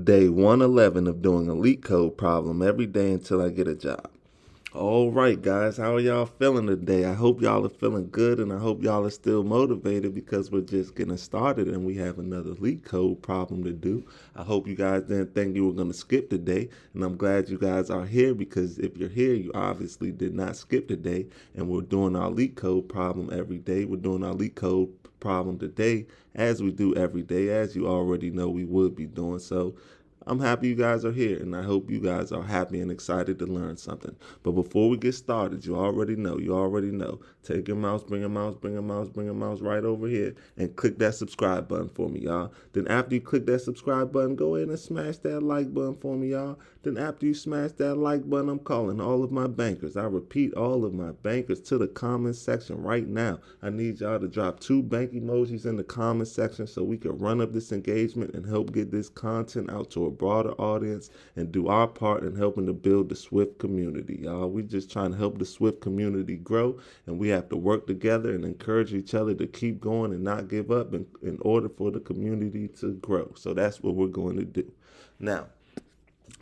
day 111 of doing a LeetCode problem every day until I get a job. All right, guys, how are y'all feeling today? I hope y'all are feeling good, and I hope y'all are still motivated because we're just getting started and we have another LeetCode problem to do. I hope you guys didn't think you were going to skip today, and I'm glad you guys are here because if you're here, you obviously did not skip today, and we're doing our LeetCode problem every day. We're doing our LeetCode problem today as we do every day, as you already know we would be doing. So I'm happy you guys are here, and I hope you guys are happy and excited to learn something. But before we get started, you already know, take your mouse, bring your mouse right over here, and click that subscribe button for me, y'all. Then after you click that subscribe button, go ahead and smash that like button for me, y'all. Then after you smash that like button, I'm calling all of my bankers. I repeat, all of my bankers to the comment section right now. I need y'all to drop 2 bank emojis in the comment section so we can run up this engagement and help get this content out to a broader audience and do our part in helping to build the Swift community, y'all. We just trying to help the Swift community grow, and we have to work together and encourage each other to keep going and not give up in order for the community to grow. So that's what we're going to do. Now,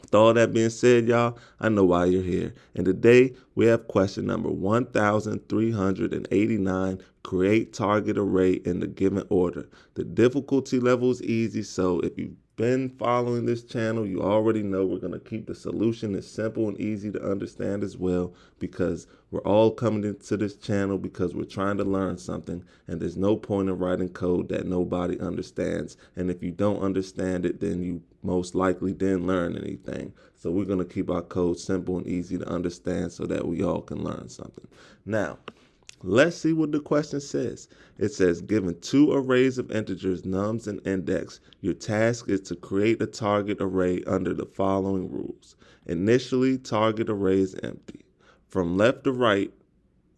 with all that being said, y'all, I know why you're here. And today we have question number 1389, create target array in the given order. The difficulty level is easy, so if you've been following this channel, you already know we're going to keep the solution as simple and easy to understand as well, because we're all coming into this channel because we're trying to learn something, and there's no point in writing code that nobody understands. And if you don't understand it, then you most likely didn't learn anything. So we're going to keep our code simple and easy to understand so that we all can learn something. Now, let's see what the question says. It says, given 2 arrays of integers, nums and index, your task is to create a target array under the following rules. Initially, target array is empty. From left to right,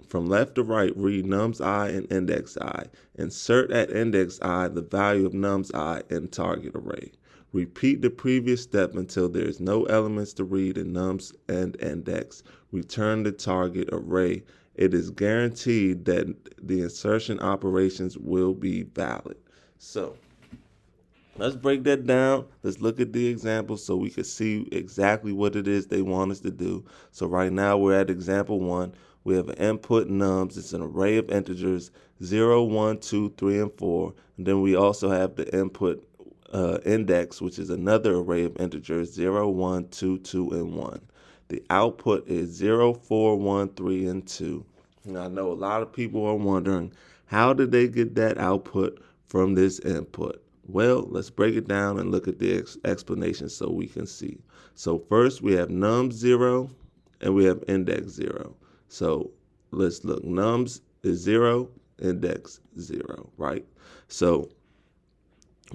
read nums I and index I. Insert at index I the value of nums I in target array. Repeat the previous step until there is no elements to read in nums and index. Return the target array. It is guaranteed that the insertion operations will be valid. So let's break that down. Let's look at the example so we can see exactly what it is they want us to do. So right now we're at example 1. We have an input nums. It's an array of integers 0, 1, 2, 3, and 4. And then we also have the input index, which is another array of integers 0, 1, 2, 2, and 1. The output is 0, 4, 1, 3, and 2. Now, I know a lot of people are wondering, how did they get that output from this input? Well, let's break it down and look at the explanation so we can see. So first we have nums 0 and we have index 0. So let's look. Nums is 0, index 0, right? So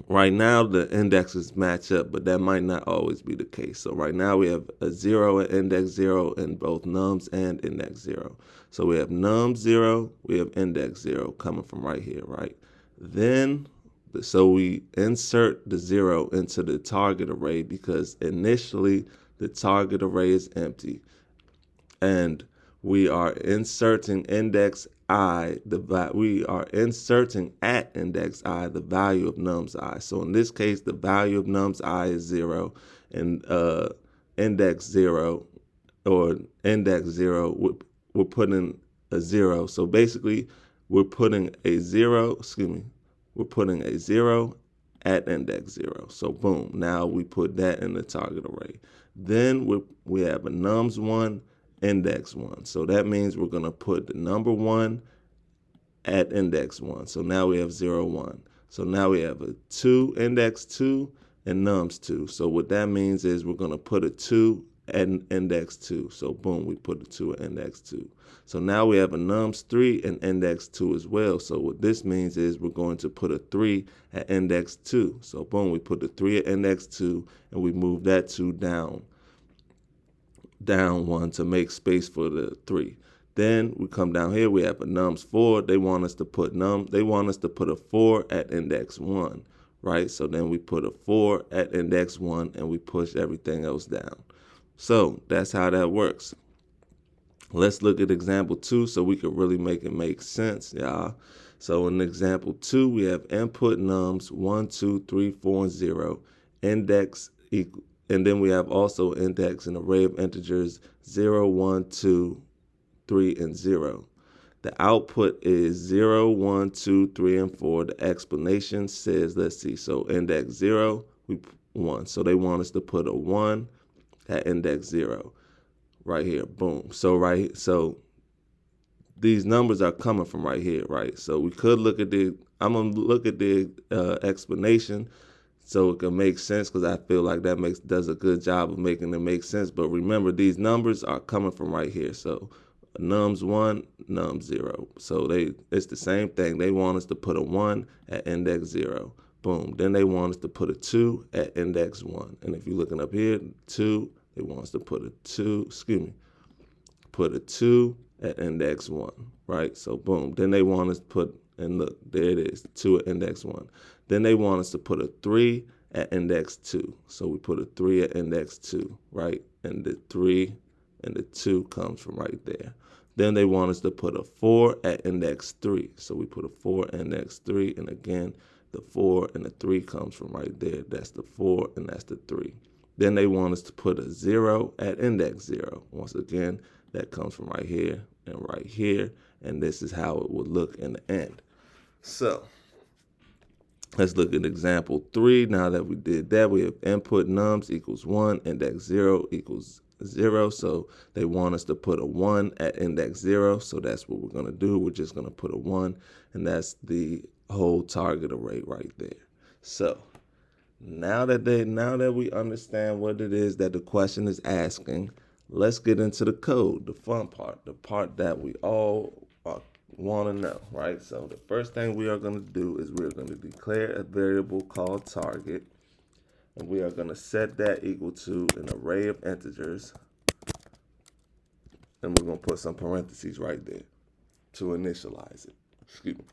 right now the indexes match up, but that might not always be the case. So right now we have a 0 and index 0 in both nums and index 0. So we have nums 0, we have index 0 coming from right here, right? Then, so we insert the 0 into the target array because initially the target array is empty. And we are inserting index I, we are inserting at index I the value of nums I. So in this case, the value of nums I is 0, and index 0 or index 0, we're putting a 0. So basically, we're putting a 0, we're putting a 0 at index 0. So boom, now we put that in the target array. Then we have a nums 1, index 1. So that means we're going to put the number 1 at index 1. So now we have 0, 1. So now we have a 2, index 2, and nums 2. So what that means is we're going to put a 2 at index 2. So boom, we put a 2 at index 2. So now we have a nums 3 and index 2 as well. So what this means is we're going to put a 3 at index 2. So boom, we put the 3 at index 2, and we move that 2 down 1 to make space for the 3. Then we come down here, we have a nums 4. They want us to put a 4 at index 1, right? So then we put a 4 at index 1 and we push everything else down. So that's how that works. Let's look at example 2 so we can really make it make sense, y'all. So in example 2, we have input nums 1, 2, 3, 4, and 0. Index and then we have also index an array of integers 0, 1, 2, 3, and 0. The output is 0, 1, 2, 3, and 4. The explanation says, let's see, so index 0, 1. So they want us to put a 1 at index 0 right here. Boom. So these numbers are coming from right here, right? So we could look at I'm going to look at the explanation so it can make sense, because I feel like that does a good job of making it make sense. But remember, these numbers are coming from right here. So nums 1, nums 0. So it's the same thing. They want us to put a 1 at index 0. Boom. Then they want us to put a 2 at index 1. And if you're looking up here, 2, they want us to put a 2, put a 2 at index 1, right? So boom. Then they want us to put, and look, there it is, 2 at index 1. Then they want us to put a 3 at index 2. So we put a 3 at index 2, right? And the 3 and the 2 comes from right there. Then they want us to put a 4 at index 3. So we put a 4 at index 3, and again, the 4 and the 3 comes from right there. That's the 4 and that's the 3. Then they want us to put a 0 at index 0. Once again, that comes from right here and right here, and this is how it would look in the end. So let's look at example 3. Now that we did that, we have input nums equals 1, index 0 equals 0. So they want us to put a 1 at index 0. So that's what we're going to do. We're just going to put a 1, and that's the whole target array right there. So now that we understand what it is that the question is asking, let's get into the code, the fun part, the part that we all want to know, right? So the first thing we are going to do is we're going to declare a variable called target, and we are going to set that equal to an array of integers, and we're going to put some parentheses right there to initialize it. Excuse me.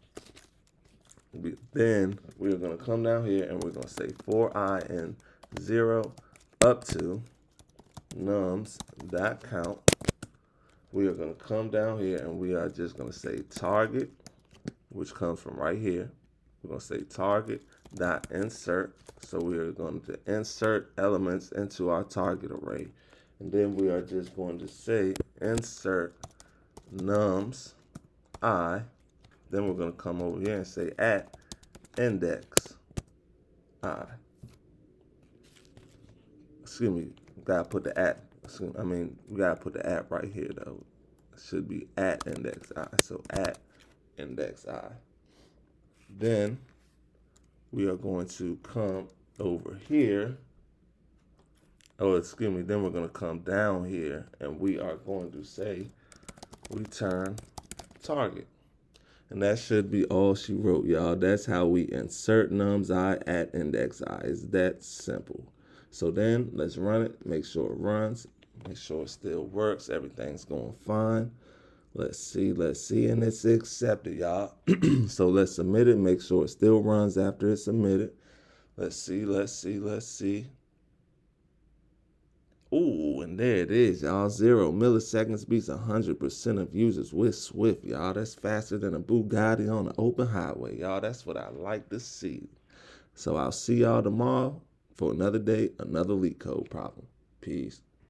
Then we're going to come down here and we're going to say for I in 0 up to nums.count. We are going to come down here and we are just going to say target, which comes from right here. We're going to say target dot insert. So we are going to insert elements into our target array. And then we are just going to say insert nums I. Then we're going to come over here and say at index I. Excuse me, we gotta put the at. We gotta put the at right here though. It should be at index I. So at index I. Then we are going to come over here. Then we're going to come down here and we are going to say return target. And that should be all she wrote, y'all. That's how we insert nums I at index I. It's that simple. So then let's run it, make sure it runs, make sure it still works, everything's going fine. Let's see, and it's accepted, y'all. So let's submit it, make sure it still runs after it's submitted. Let's see. Ooh, and there it is, y'all. 0 milliseconds beats 100% of users with Swift, y'all. That's faster than a Bugatti on an open highway, y'all. That's what I like to see. So I'll see y'all tomorrow for another day, another LeetCode problem. Peace.